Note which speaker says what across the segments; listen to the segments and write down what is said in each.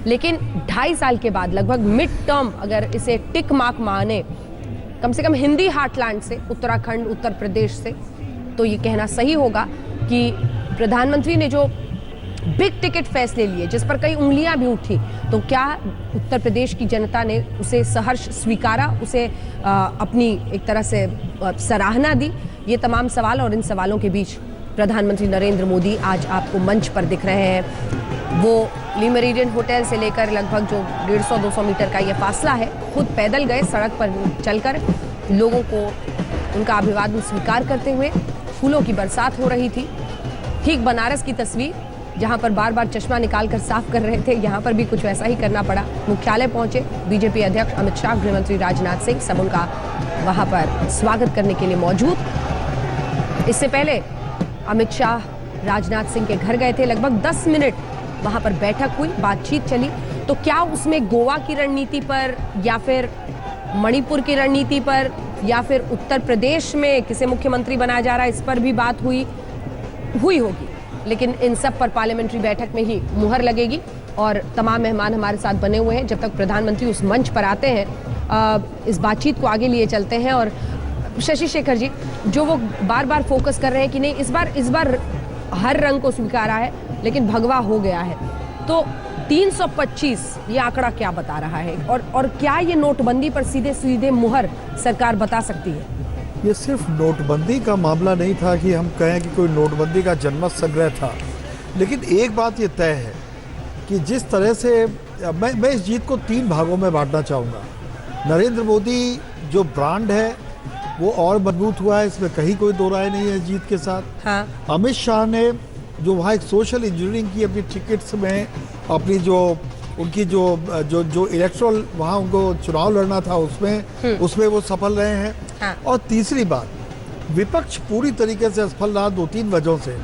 Speaker 1: लेकिन 2.5 साल के बाद लगभग मिड टर्म अगर इसे टिक मार्क माने कम से कम हिंदी हार्टलैंड से, उत्तराखंड, उत्तर प्रदेश से, तो ये कहना सही होगा कि प्रधानमंत्री ने जो बिग टिकट फैसले लिए जिस पर कई उंगलियां भी उठी, तो क्या उत्तर प्रदेश की जनता ने उसे सहर्ष स्वीकारा, उसे अपनी एक तरह से सराहना दी? ये तमाम सवाल और इन सवालों के बीच प्रधानमंत्री नरेंद्र मोदी आज आपको मंच पर दिख रहे हैं। वो ली मेरिडियन होटल से लेकर लगभग जो 150-200 मीटर का ये फासला है, खुद पैदल गए, सड़क पर चलकर लोगों को उनका अभिवादन स्वीकार करते हुए। फूलों की बरसात हो रही थी। ठीक बनारस की तस्वीर, जहां पर बार बार चश्मा निकालकर साफ कर रहे थे, यहां पर भी कुछ वैसा ही करना पड़ा। मुख्यालय पहुंचे बीजेपी अध्यक्ष अमित शाह, गृहमंत्री राजनाथ सिंह, सब उनका वहां पर स्वागत करने के लिए मौजूद। इससे पहले अमित शाह राजनाथ सिंह के घर गए थे। लगभग 10 मिनट वहां पर बैठक हुई, बातचीत चली। तो क्या उसमें गोवा की रणनीति पर या फिर मणिपुर की रणनीति पर या फिर उत्तर प्रदेश में किसे मुख्यमंत्री बनाया जा रहा है, इस पर भी बात हुई होगी। लेकिन इन सब पर पार्लियामेंट्री बैठक में ही मुहर लगेगी। और तमाम मेहमान हमारे साथ बने हुए हैं। जब तक प्रधानमंत्री उस मंच पर आते हैं, इस बातचीत को आगे लिए चलते हैं। और शशि शेखर जी, जो वो बार बार फोकस कर रहे हैं कि नहीं, इस बार हर रंग को स्वीकारा है, लेकिन भगवा हो गया है, तो 325 ये आंकड़ा क्या बता रहा है? और क्या ये नोटबंदी पर सीधे सीधे मुहर सरकार बता सकती है?
Speaker 2: ये सिर्फ नोटबंदी का मामला नहीं था कि हम कहें कि कोई नोटबंदी का जनमत संग्रह था, लेकिन एक बात ये तय है कि जिस तरह से मैं इस जीत को 3 भागों में बांटना चाहूँगा। नरेंद्र मोदी जो ब्रांड है वो और मजबूत हुआ है, इसमें कहीं कोई दो राय नहीं है जीत के साथ।
Speaker 1: हाँ।
Speaker 2: अमित शाह ने जो वहाँ एक सोशल इंजीनियरिंग की अपनी टिकट्स में, अपनी उनकी जो इलेक्ट्रल वहाँ उनको चुनाव लड़ना था उसमें वो सफल रहे हैं।
Speaker 1: हाँ।
Speaker 2: और तीसरी बात, विपक्ष पूरी तरीके से असफल रहा 2-3 वजहों से।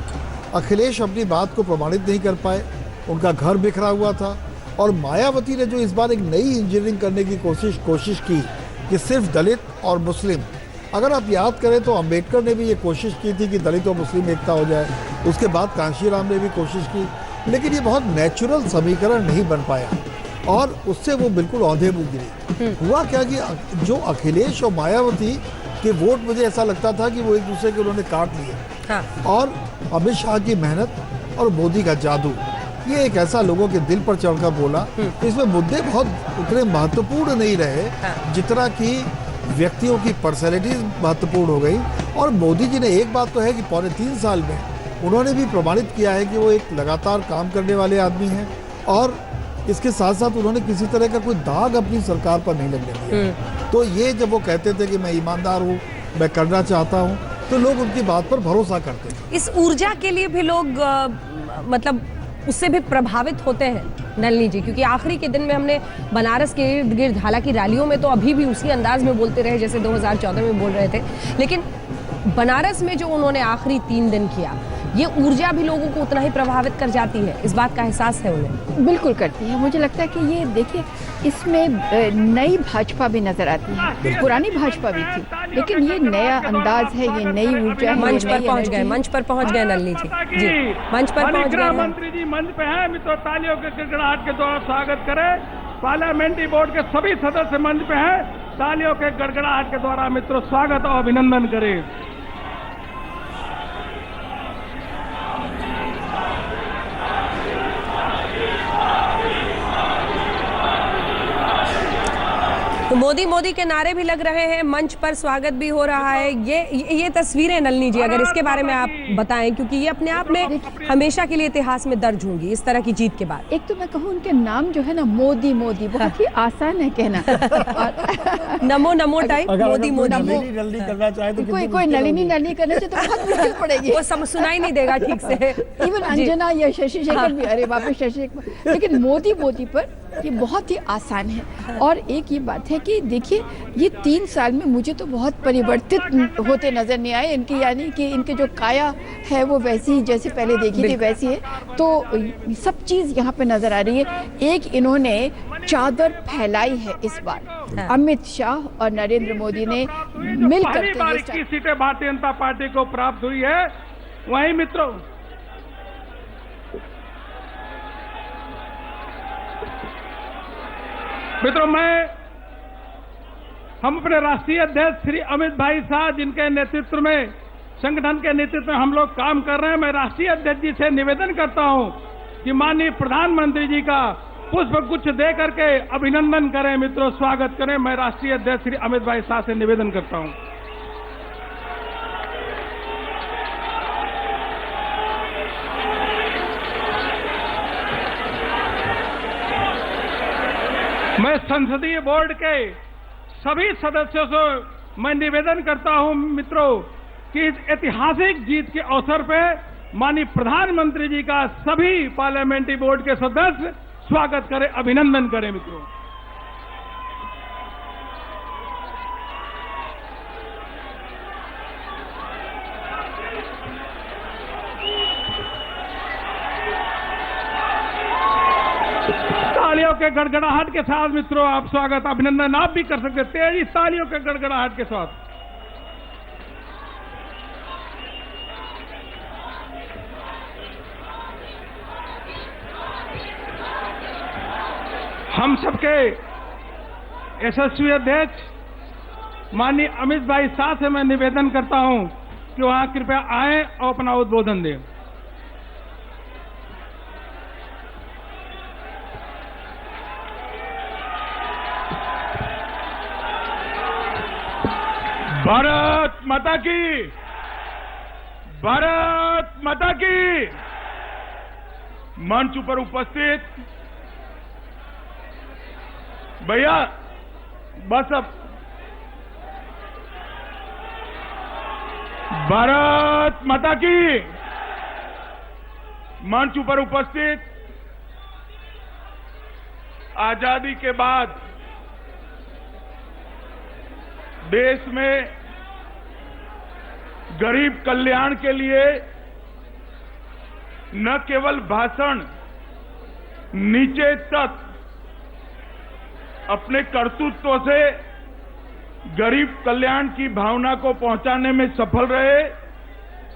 Speaker 2: अखिलेश अपनी बात को प्रमाणित नहीं कर पाए, उनका घर बिखरा हुआ था। और मायावती ने जो इस बार एक नई इंजीनियरिंग करने की कोशिश की कि सिर्फ दलित और मुस्लिम, अगर आप याद करें तो अंबेडकर ने भी ये कोशिश की थी कि दलित और मुस्लिम एकता हो जाए। उसके बाद कांशीराम ने भी कोशिश की, लेकिन ये बहुत नेचुरल समीकरण नहीं बन पाया और उससे वो बिल्कुल औंधे मुँह गिरी। हुआ क्या कि जो अखिलेश और मायावती के वोट, मुझे ऐसा लगता था कि वो एक दूसरे के उन्होंने काट लिए।
Speaker 1: हाँ।
Speaker 2: और अमित शाह की मेहनत और मोदी का जादू, ये एक ऐसा लोगों के दिल पर चढ़कर बोला। इसमें मुद्दे बहुत उतने महत्वपूर्ण नहीं रहे जितना कि व्यक्तियों की पर्सनैलिटी महत्वपूर्ण हो गई। और मोदी जी ने एक बात तो है कि पौने 3 साल में उन्होंने भी प्रमाणित किया है कि वो एक लगातार काम करने वाले आदमी हैं। और इसके साथ साथ उन्होंने किसी तरह का कोई दाग अपनी सरकार पर नहीं लगने दिया। तो ये जब वो कहते थे कि मैं ईमानदार हूँ, मैं करना चाहता हूँ, तो लोग उनकी बात पर भरोसा करते थे।
Speaker 1: इस ऊर्जा के लिए भी लोग मतलब उससे भी प्रभावित होते हैं नलिनी जी, क्योंकि आखिरी के दिन में हमने बनारस के इर्द गिर्द, हालांकि रैलियों में तो अभी भी उसी अंदाज में बोलते रहे जैसे 2014 में बोल रहे थे, लेकिन बनारस में जो उन्होंने आखिरी 3 दिन किया, ये ऊर्जा भी लोगों को उतना ही प्रभावित कर जाती है। इस बात का एहसास है उन्हें?
Speaker 3: बिल्कुल करती है। मुझे लगता है कि ये देखिए, इसमें नई भाजपा भी नजर आती है। पुरानी भाजपा भी थी, लेकिन ये नया अंदाज है, ये नई ऊर्जा है।
Speaker 1: मंच पर पहुंच गए नलिनी जी। जी, मंच पर पहुंच गए।
Speaker 4: मंत्री जी मंच पे हैं, मित्रों तालियों के गड़गड़ाहट के द्वारा स्वागत करें। पार्लियामेंट्री बोर्ड के सभी सदस्य मंच पे हैं, तालियों के गड़गड़ाहट के द्वारा मित्रों स्वागत और अभिनंदन करें।
Speaker 1: तो मोदी के नारे भी लग रहे हैं, मंच पर स्वागत भी हो रहा है। ये तस्वीरें नलिनी जी, अगर इसके बारे में आप बताएं, क्योंकि ये अपने आप में हमेशा के लिए इतिहास में दर्ज होंगी इस तरह की जीत के बाद।
Speaker 3: एक तो मैं कहूँ उनके नाम जो है ना, मोदी बहुत ही आसान है कहना।
Speaker 1: नमो टाइप मोदी
Speaker 2: करना चाहे तो
Speaker 3: कोई नलिनी करना चाहे तो बहुत मुश्किल पड़ेगी,
Speaker 1: वो सुनाई नहीं देगा ठीक से।
Speaker 3: इवन अंजना या शशि शेखर भी, अरे बाप रे शशि शेखर, लेकिन मोदी पर ये बहुत ही आसान है। और एक ये बात है कि देखिए, ये 3 साल में मुझे तो बहुत परिवर्तित होते नजर नहीं आए इनकी, यानी कि इनके जो काया है वो वैसी ही जैसे पहले देखी थी वैसी है। तो सब चीज़ यहाँ पे नजर आ रही है। एक इन्होंने चादर फैलाई है इस बार, अमित शाह और नरेंद्र मोदी ने मिलकर।
Speaker 4: 21 सीटें भारतीय जनता पार्टी को प्राप्त हुई है। वहीं मित्रों मित्रों, हम अपने राष्ट्रीय अध्यक्ष श्री अमित भाई शाह, जिनके नेतृत्व में, संगठन के नेतृत्व में हम लोग काम कर रहे हैं, मैं राष्ट्रीय अध्यक्ष जी से निवेदन करता हूं कि माननीय प्रधानमंत्री जी का पुष्प गुच्छ दे करके अभिनंदन करें। मित्रों, स्वागत करें। मैं राष्ट्रीय अध्यक्ष श्री अमित भाई शाह से निवेदन करता हूं। मैं संसदीय बोर्ड के सभी सदस्यों से मैं निवेदन करता हूं मित्रों कि इस ऐतिहासिक जीत के अवसर पर माननीय प्रधानमंत्री जी का सभी पार्लियामेंट्री बोर्ड के सदस्य स्वागत करें, अभिनंदन करें। मित्रों, तालियों के गड़गड़ाहट के साथ मित्रों आप स्वागत, अभिनंदन आप भी कर सकते, तेजी तालियों के गड़गड़ाहट के साथ। हम सबके यशस्वी अध्यक्ष माननीय अमित भाई शाह से मैं निवेदन करता हूं कि वहां कृपया आएं और अपना उद्बोधन दें। भारत माता की, भारत माता की। मंच पर उपस्थित भैया, बस अब भारत माता की। मंच पर उपस्थित आजादी के बाद देश में गरीब कल्याण के लिए न केवल भाषण, नीचे तक अपने कर्तृत्व से गरीब कल्याण की भावना को पहुंचाने में सफल रहे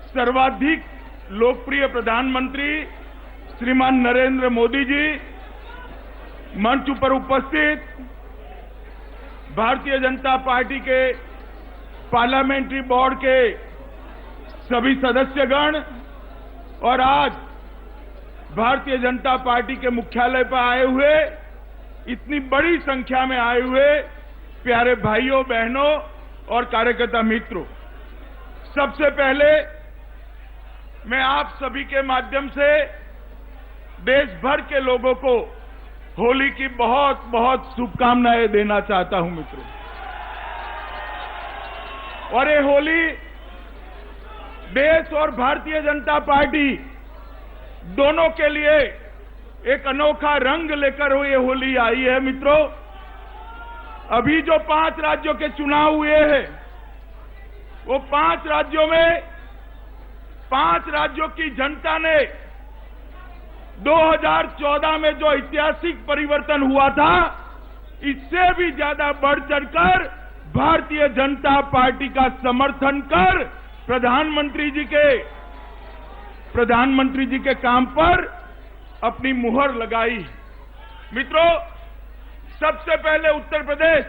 Speaker 4: सर्वाधिक लोकप्रिय प्रधानमंत्री श्रीमान नरेंद्र मोदी जी, मंच पर उपस्थित भारतीय जनता पार्टी के पार्लियामेंट्री बोर्ड के सभी सदस्यगण और आज भारतीय जनता पार्टी के मुख्यालय पर आए हुए इतनी बड़ी संख्या में आए हुए प्यारे भाइयों बहनों और कार्यकर्ता मित्रों, सबसे पहले मैं आप सभी के माध्यम से देश भर के लोगों को होली की बहुत बहुत शुभकामनाएं देना चाहता हूं मित्रों। और ये होली देश और भारतीय जनता पार्टी दोनों के लिए एक अनोखा रंग लेकर ये होली आई है मित्रों। अभी जो 5 राज्यों के चुनाव हुए हैं, वो 5 राज्यों में 5 राज्यों की जनता ने 2014 में जो ऐतिहासिक परिवर्तन हुआ था, इससे भी ज्यादा बढ़ चढ़कर भारतीय जनता पार्टी का समर्थन कर प्रधानमंत्री जी के काम पर अपनी मुहर लगाई। मित्रों, सबसे पहले उत्तर प्रदेश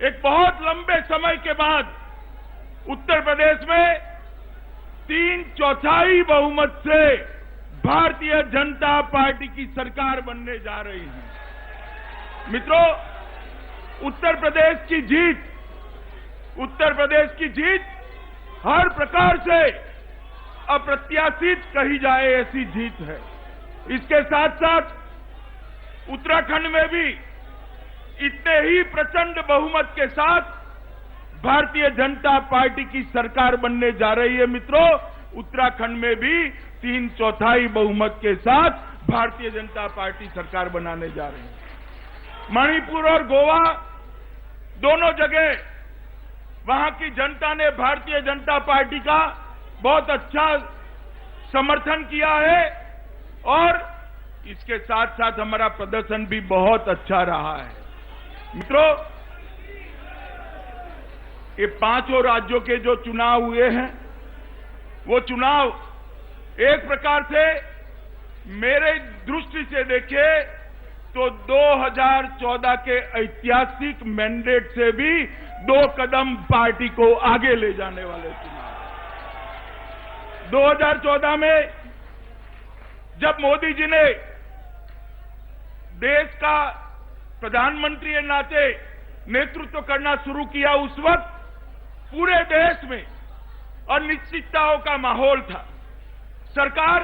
Speaker 4: एक बहुत लंबे समय के बाद उत्तर प्रदेश में 3/4 बहुमत से भारतीय जनता पार्टी की सरकार बनने जा रही है। मित्रों, उत्तर प्रदेश की जीत हर प्रकार से अप्रत्याशित कही जाए ऐसी जीत है। इसके साथ साथ उत्तराखंड में भी इतने ही प्रचंड बहुमत के साथ भारतीय जनता पार्टी की सरकार बनने जा रही है। मित्रों, उत्तराखंड में भी 3/4 बहुमत के साथ भारतीय जनता पार्टी सरकार बनाने जा रही है। मणिपुर और गोवा दोनों जगह वहां की जनता ने भारतीय जनता पार्टी का बहुत अच्छा समर्थन किया है और इसके साथ साथ हमारा प्रदर्शन भी बहुत अच्छा रहा है। मित्रों, ये 5 राज्यों के जो चुनाव हुए हैं, वो चुनाव एक प्रकार से मेरे दृष्टि से देखिए तो 2014 के ऐतिहासिक मैंडेट से भी 2 कदम पार्टी को आगे ले जाने वाले चुनाव। 2014 में जब मोदी जी ने देश का प्रधानमंत्री के नाते नेतृत्व करना शुरू किया, उस वक्त पूरे देश में अनिश्चितताओं का माहौल था। सरकार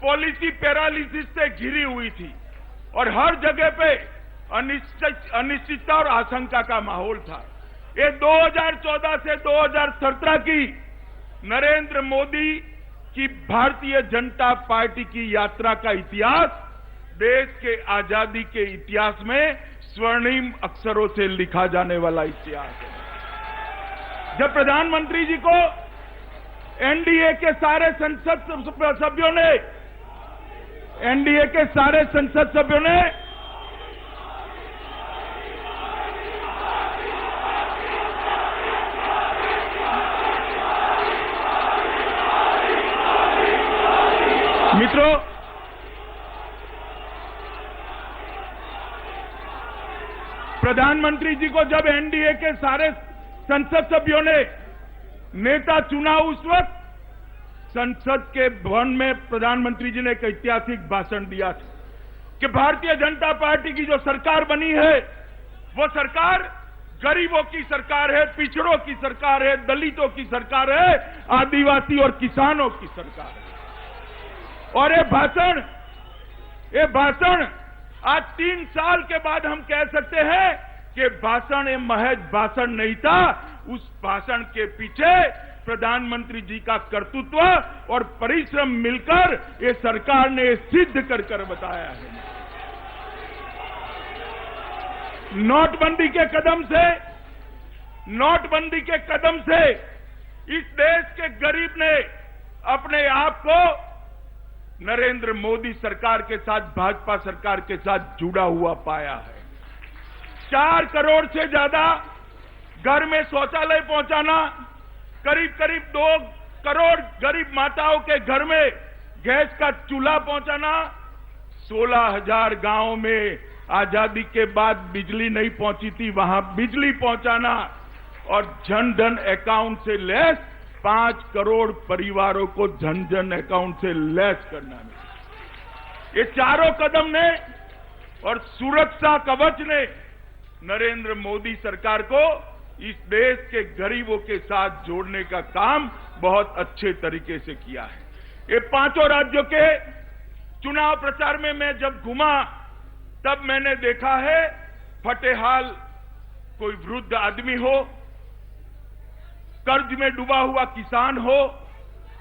Speaker 4: पॉलिसी पैरालिसिस से घिरी हुई थी और हर जगह पे अनिश्चितता और आशंका का माहौल था। ये 2014 से 2017 की नरेंद्र मोदी की भारतीय जनता पार्टी की यात्रा का इतिहास देश के आजादी के इतिहास में स्वर्णिम अक्षरों से लिखा जाने वाला इतिहास है। जब प्रधानमंत्री जी को एनडीए के सारे संसद सभ्यों ने मित्रों, प्रधानमंत्री जी को जब एनडीए के सारे संसद सभ्यों ने नेता चुना, उस वक्त संसद के भवन में प्रधानमंत्री जी ने एक ऐतिहासिक भाषण दिया था कि भारतीय जनता पार्टी की जो सरकार बनी है वो सरकार गरीबों की सरकार है, पिछड़ों की सरकार है, दलितों की सरकार है, आदिवासी और किसानों की सरकार है। और ये भाषण आज 3 साल के बाद हम कह सकते हैं कि भाषण ये महज भाषण नहीं था, उस भाषण के पीछे प्रधानमंत्री जी का कर्तृत्व और परिश्रम मिलकर ये सरकार ने सिद्ध कर बताया है। नोटबंदी के कदम से इस देश के गरीब ने अपने आप को नरेंद्र मोदी सरकार के साथ, भाजपा सरकार के साथ जुड़ा हुआ पाया है। 4 करोड़ से ज्यादा घर में शौचालय पहुंचाना, करीब 2 करोड़ गरीब माताओं के घर में गैस का चूल्हा पहुंचाना, 16,000 गांवों में आजादी के बाद बिजली नहीं पहुंची थी, वहां बिजली पहुंचाना और जन धन अकाउंट से लैस 5 करोड़ परिवारों को जन धन अकाउंट से लैस करना। ये चारों कदम ने और सुरक्षा कवच ने नरेंद्र मोदी सरकार को इस देश के गरीबों के साथ जोड़ने का काम बहुत अच्छे तरीके से किया है। ये 5 राज्यों के चुनाव प्रचार में मैं जब घुमा तब मैंने देखा है, फटेहाल कोई वृद्ध आदमी हो, कर्ज में डूबा हुआ किसान हो,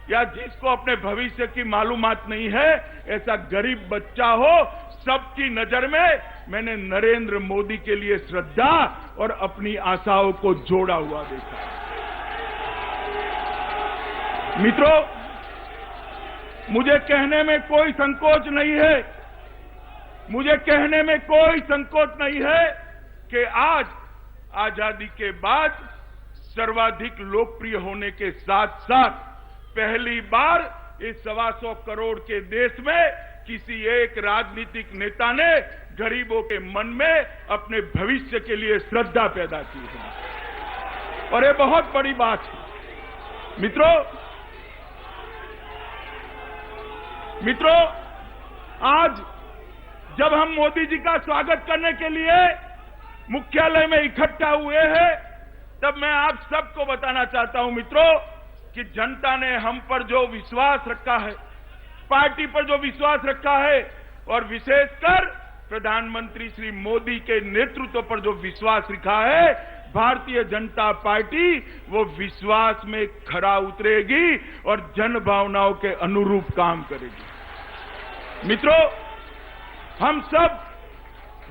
Speaker 4: या जिसको अपने भविष्य की मालूमात नहीं है, ऐसा गरीब बच्चा हो, सबकी नजर में मैंने नरेंद्र मोदी के लिए श्रद्धा और अपनी आशाओं को जोड़ा हुआ देखा। मित्रों, मुझे कहने में कोई संकोच नहीं है कि आज आजादी के बाद सर्वाधिक लोकप्रिय होने के साथ साथ पहली बार इस 125 करोड़ के देश में किसी एक राजनीतिक नेता ने गरीबों के मन में अपने भविष्य के लिए श्रद्धा पैदा की है, और ये बहुत बड़ी बात है। मित्रों, आज जब हम मोदी जी का स्वागत करने के लिए मुख्यालय में इकट्ठा हुए हैं, तब मैं आप सबको बताना चाहता हूं मित्रों कि जनता ने हम पर जो विश्वास रखा है, पार्टी पर जो विश्वास रखा है, और विशेषकर प्रधानमंत्री श्री मोदी के नेतृत्व पर जो विश्वास रखा है, भारतीय जनता पार्टी वो विश्वास में खरा उतरेगी और जन भावनाओं के अनुरूप काम करेगी। मित्रों, हम सब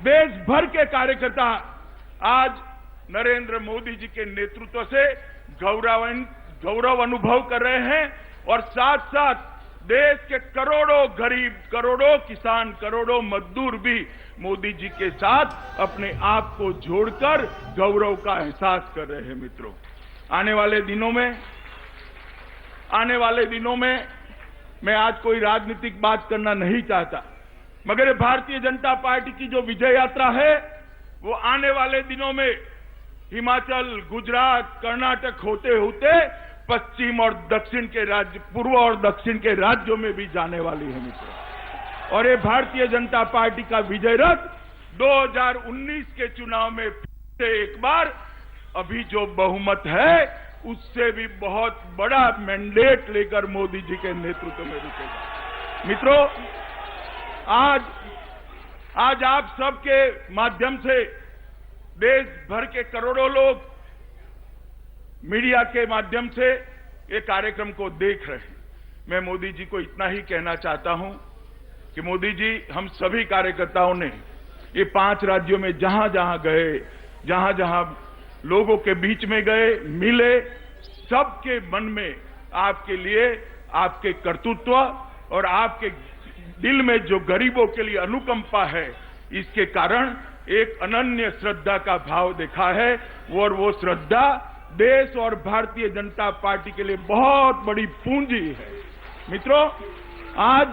Speaker 4: देश भर के कार्यकर्ता आज नरेंद्र मोदी जी के नेतृत्व से गौरव अनुभव कर रहे हैं, और साथ साथ देश के करोड़ों गरीब, करोड़ों किसान, करोड़ों मजदूर भी मोदी जी के साथ अपने आप को जोड़कर गौरव का एहसास कर रहे हैं। मित्रों, आने वाले दिनों में मैं आज कोई राजनीतिक बात करना नहीं चाहता, मगर ये भारतीय जनता पार्टी की जो विजय यात्रा है वो आने वाले दिनों में हिमाचल, गुजरात, कर्नाटक होते होते पश्चिम और दक्षिण के राज्य, पूर्व और दक्षिण के राज्यों में भी जाने वाली है मित्रों। और ये भारतीय जनता पार्टी का विजय रथ 2019 के चुनाव में फिर से एक बार अभी जो बहुमत है उससे भी बहुत बड़ा मैंडेट लेकर मोदी जी के नेतृत्व में रुकेगा। मित्रों, आज आप सबके माध्यम से देश भर के करोड़ों लोग मीडिया के माध्यम से ये कार्यक्रम को देख रहे हैं। मैं मोदी जी को इतना ही कहना चाहता हूं कि मोदी जी, हम सभी कार्यकर्ताओं ने ये 5 राज्यों में जहां जहां गए, जहां जहां लोगों के बीच में गए, मिले, सबके मन में आपके लिए आपके कर्तृत्व और आपके दिल में जो गरीबों के लिए अनुकंपा है, इसके कारण एक अनन्य श्रद्धा का भाव देखा है। और वो श्रद्धा देश और भारतीय जनता पार्टी के लिए बहुत बड़ी पूंजी है। मित्रों, आज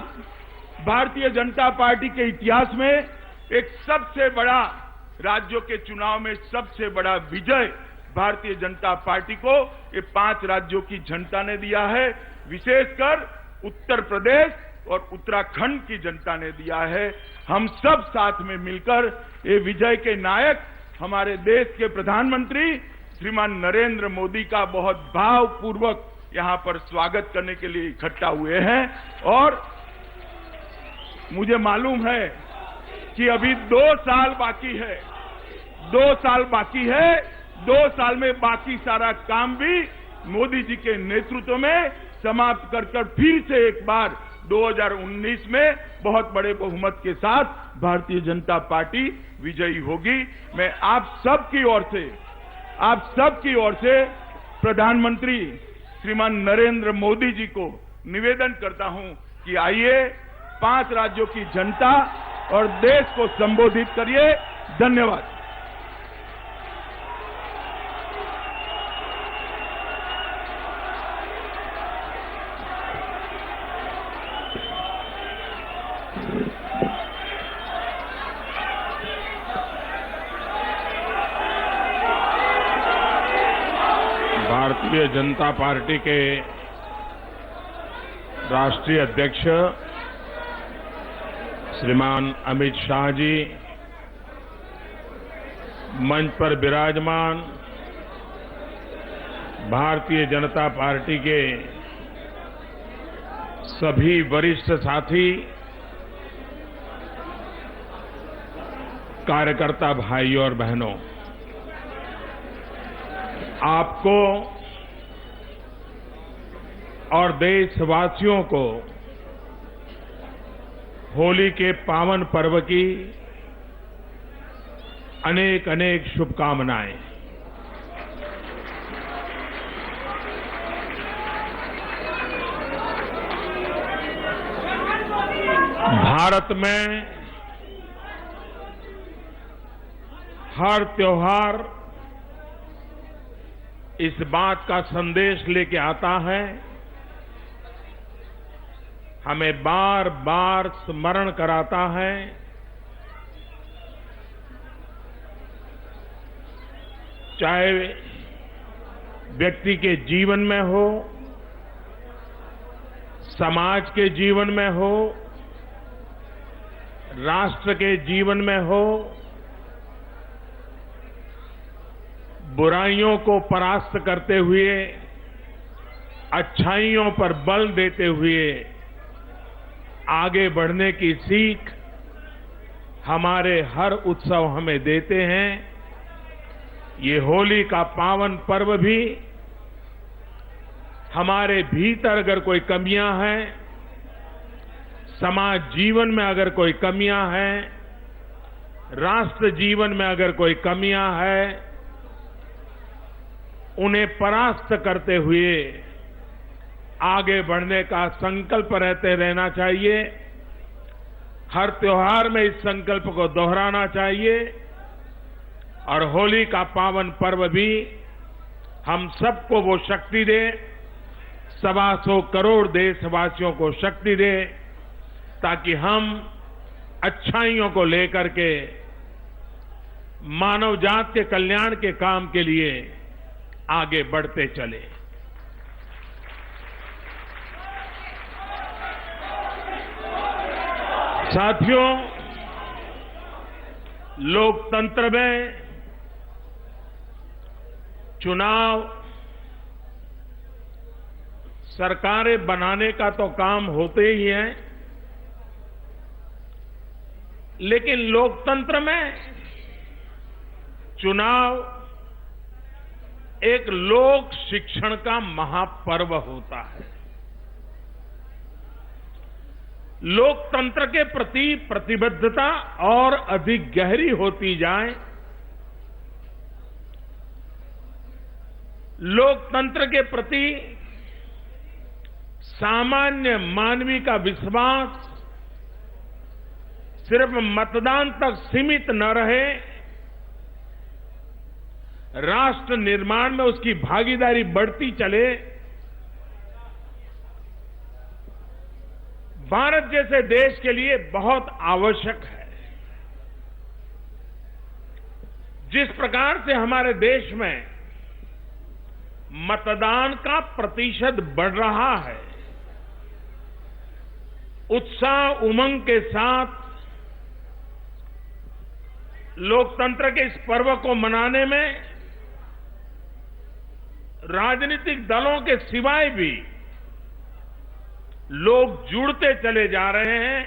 Speaker 4: भारतीय जनता पार्टी के इतिहास में एक सबसे बड़ा, राज्यों के चुनाव में सबसे बड़ा विजय भारतीय जनता पार्टी को ये 5 राज्यों की जनता ने दिया है। विशेषकर उत्तर प्रदेश और उत्तराखंड की जनता ने दिया है। हम सब साथ में मिलकर ये विजय के नायक हमारे देश के प्रधानमंत्री श्रीमान नरेंद्र मोदी का बहुत भावपूर्वक यहां पर स्वागत करने के लिए इकट्ठा हुए हैं। और मुझे मालूम है कि अभी 2 साल बाकी है, 2 साल बाकी है। 2 साल में बाकी सारा काम भी मोदी जी के नेतृत्व में समाप्त कर फिर से एक बार 2019 में बहुत बड़े बहुमत के साथ भारतीय जनता पार्टी विजयी होगी। मैं आप सबकी ओर से प्रधानमंत्री श्रीमान नरेंद्र मोदी जी को निवेदन करता हूं कि आइए 5 राज्यों की जनता और देश को संबोधित करिए। धन्यवाद।
Speaker 5: भारतीय जनता पार्टी के राष्ट्रीय अध्यक्ष श्रीमान अमित शाह जी, मंच पर विराजमान भारतीय जनता पार्टी के सभी वरिष्ठ साथी, कार्यकर्ता भाइयों और बहनों, आपको और देशवासियों को होली के पावन पर्व की अनेक अनेक शुभकामनाएं। भारत में हर त्योहार इस बात का संदेश लेके आता है, हमें बार बार स्मरण कराता है चाहे व्यक्ति के जीवन में हो, समाज के जीवन में हो, राष्ट्र के जीवन में हो, बुराइयों को परास्त करते हुए अच्छाइयों पर बल देते हुए आगे बढ़ने की सीख हमारे हर उत्सव हमें देते हैं। ये होली का पावन पर्व भी हमारे भीतर अगर कोई कमियां हैं, समाज जीवन में अगर कोई कमियां हैं, राष्ट्र जीवन में अगर कोई कमियां हैं, उन्हें परास्त करते हुए आगे बढ़ने का संकल्प रहते रहना चाहिए। हर त्योहार में इस संकल्प को दोहराना चाहिए और होली का पावन पर्व भी हम सबको वो शक्ति दे, 125 करोड़ देशवासियों को शक्ति दे, ताकि हम अच्छाइयों को लेकर के मानव जात के कल्याण के काम के लिए आगे बढ़ते चले। साथियों, लोकतंत्र में चुनाव सरकारें बनाने का तो काम होते ही है, लेकिन लोकतंत्र में चुनाव एक लोक शिक्षण का महापर्व होता है। लोकतंत्र के प्रति प्रतिबद्धता और अधिक गहरी होती जाए, लोकतंत्र के प्रति सामान्य मानवी का विश्वास सिर्फ मतदान तक सीमित न रहे, राष्ट्र निर्माण में उसकी भागीदारी बढ़ती चले। भारत जैसे देश के लिए बहुत आवश्यक है। जिस प्रकार से हमारे देश में मतदान का प्रतिशत बढ़ रहा है, उत्साह उमंग के साथ लोकतंत्र के इस पर्व को मनाने में राजनीतिक दलों के सिवाय भी लोग जुड़ते चले जा रहे हैं।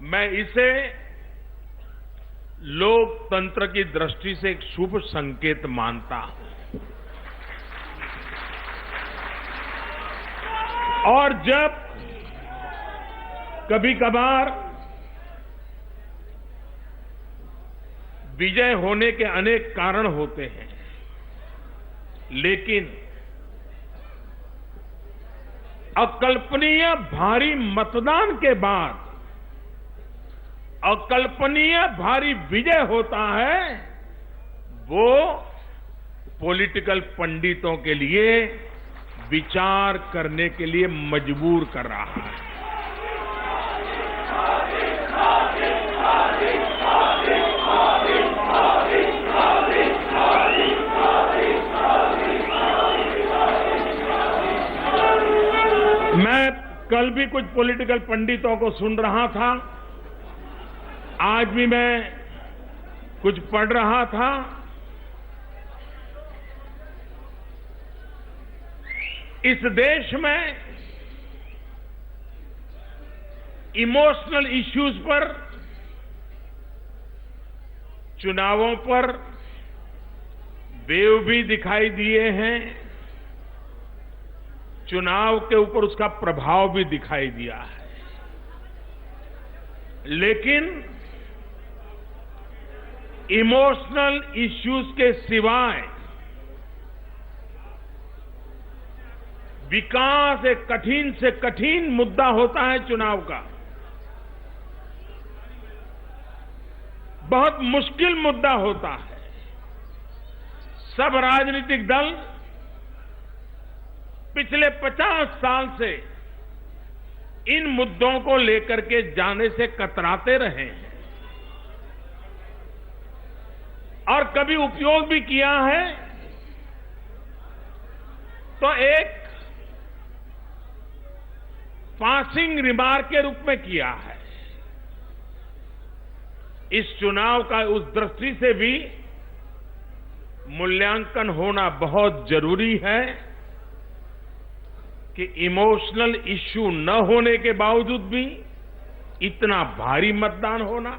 Speaker 5: मैं इसे लोकतंत्र की दृष्टि से एक शुभ संकेत मानता हूं। और जब कभी कभार विजय होने के अनेक कारण होते हैं, लेकिन अकल्पनीय भारी मतदान के बाद अकल्पनीय भारी विजय होता है, वो पॉलिटिकल पंडितों के लिए विचार करने के लिए मजबूर कर रहा है। मैं कल भी कुछ पॉलिटिकल पंडितों को सुन रहा था, आज भी मैं कुछ पढ़ रहा था। इस देश में इमोशनल इश्यूज पर, चुनावों पर वेव भी दिखाई दिए हैं, चुनाव के ऊपर उसका प्रभाव भी दिखाई दिया है। लेकिन इमोशनल इश्यूज के सिवाय विकास एक कठिन से कठिन मुद्दा होता है। चुनाव का बहुत मुश्किल मुद्दा होता है। सब राजनीतिक दल पिछले 50 साल से इन मुद्दों को लेकर के जाने से कतराते रहे हैं और कभी उपयोग भी किया है तो एक पासिंग रिमार्क के रूप में किया है। इस चुनाव का उस दृष्टि से भी मूल्यांकन होना बहुत जरूरी है कि इमोशनल इश्यू न होने के बावजूद भी इतना भारी मतदान होना,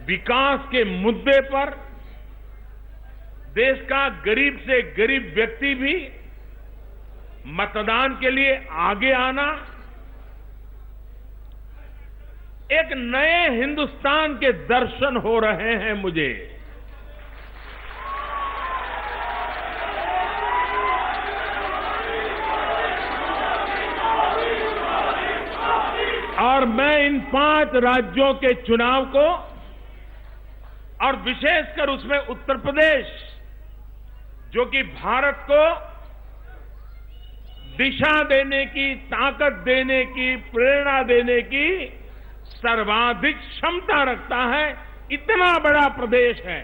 Speaker 5: विकास के मुद्दे पर देश का गरीब से गरीब व्यक्ति भी मतदान के लिए आगे आना, एक नए हिंदुस्तान के दर्शन हो रहे हैं मुझे। और मैं इन 5 राज्यों के चुनाव को और विशेषकर उसमें उत्तर प्रदेश, जो कि भारत को दिशा देने की, ताकत देने की, प्रेरणा देने की सर्वाधिक क्षमता रखता है, इतना बड़ा प्रदेश है।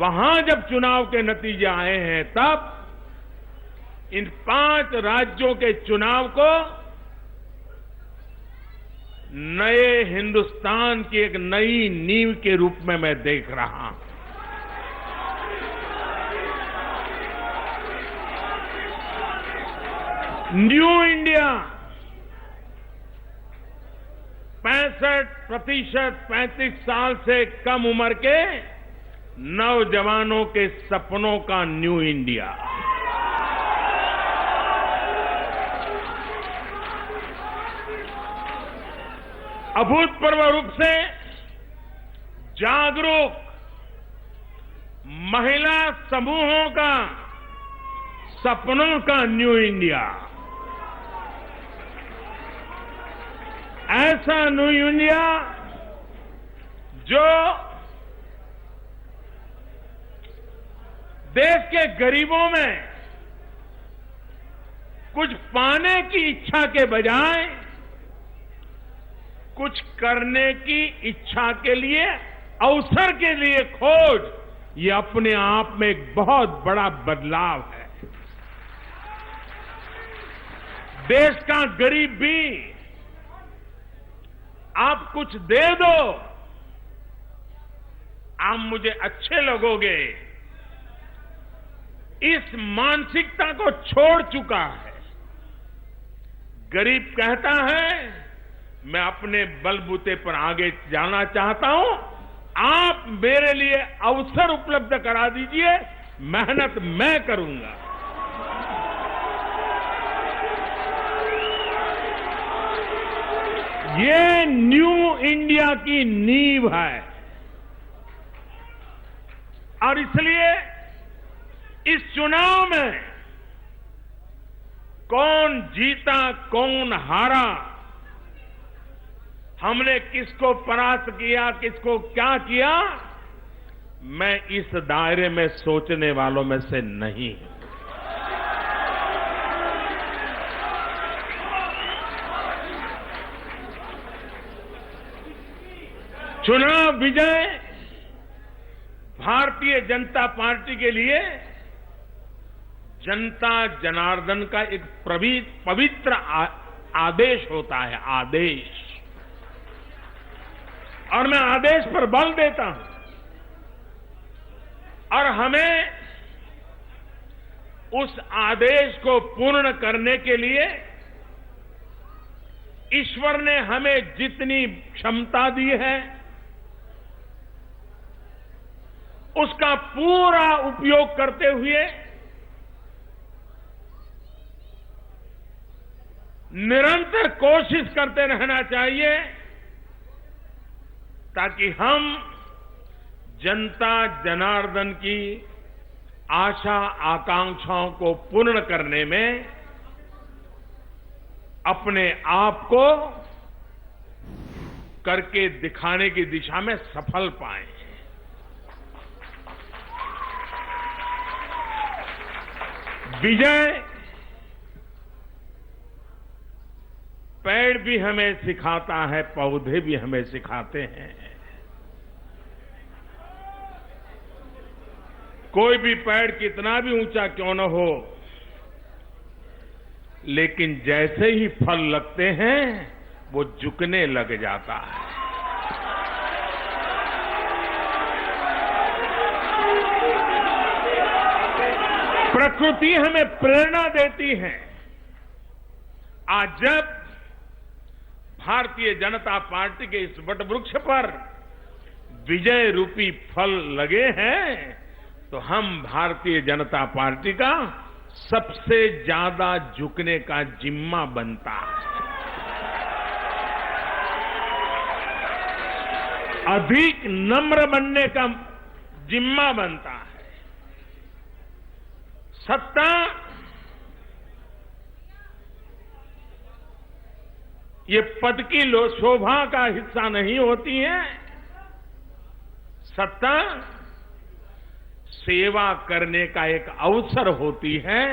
Speaker 5: वहां जब चुनाव के नतीजे आए हैं, तब इन 5 राज्यों के चुनाव को नए हिंदुस्तान की एक नई नींव के रूप में मैं देख रहा हूं। न्यू इंडिया 65% 35 साल से कम उम्र के नौजवानों के सपनों का न्यू इंडिया। अभूतपूर्व रूप से जागरूक महिला समूहों का सपनों का न्यू इंडिया। ऐसा न्यू इंडिया जो देश के गरीबों में कुछ पाने की इच्छा के बजाय कुछ करने की इच्छा के लिए, अवसर के लिए खोज, ये अपने आप में एक बहुत बड़ा बदलाव है। देश का गरीब भी आप कुछ दे दो, आप मुझे अच्छे लगोगे, इस मानसिकता को छोड़ चुका है। गरीब कहता है मैं अपने बलबूते पर आगे जाना चाहता हूं, आप मेरे लिए अवसर उपलब्ध करा दीजिए, मेहनत मैं करूंगा। ये न्यू इंडिया की नींव है और इसलिए इस चुनाव में कौन जीता कौन हारा, हमने किसको परास्त किया, किसको क्या किया, मैं इस दायरे में सोचने वालों में से नहीं हूं। चुनाव विजय भारतीय जनता पार्टी के लिए जनता जनार्दन का एक पवित्र आदेश होता है, आदेश। और मैं आदेश पर बल देता हूं और हमें उस आदेश को पूर्ण करने के लिए ईश्वर ने हमें जितनी क्षमता दी है उसका पूरा उपयोग करते हुए निरंतर कोशिश करते रहना चाहिए ताकि हम जनता जनार्दन की आशा आकांक्षाओं को पूर्ण करने में अपने आप को करके दिखाने की दिशा में सफल पाएं। विजय पेड़ भी हमें सिखाता है, पौधे भी हमें सिखाते हैं। कोई भी पेड़ कितना भी ऊंचा क्यों न हो, लेकिन जैसे ही फल लगते हैं वो झुकने लग जाता है। प्रकृति हमें प्रेरणा देती है। आज जब भारतीय जनता पार्टी के इस वटवृक्ष पर विजय रूपी फल लगे हैं तो हम भारतीय जनता पार्टी का सबसे ज्यादा झुकने का जिम्मा बनता है। अधिक नम्र बनने का जिम्मा बनता है। सत्ता ये पद की शोभा का हिस्सा नहीं होती है। सत्ता सेवा करने का एक अवसर होती है।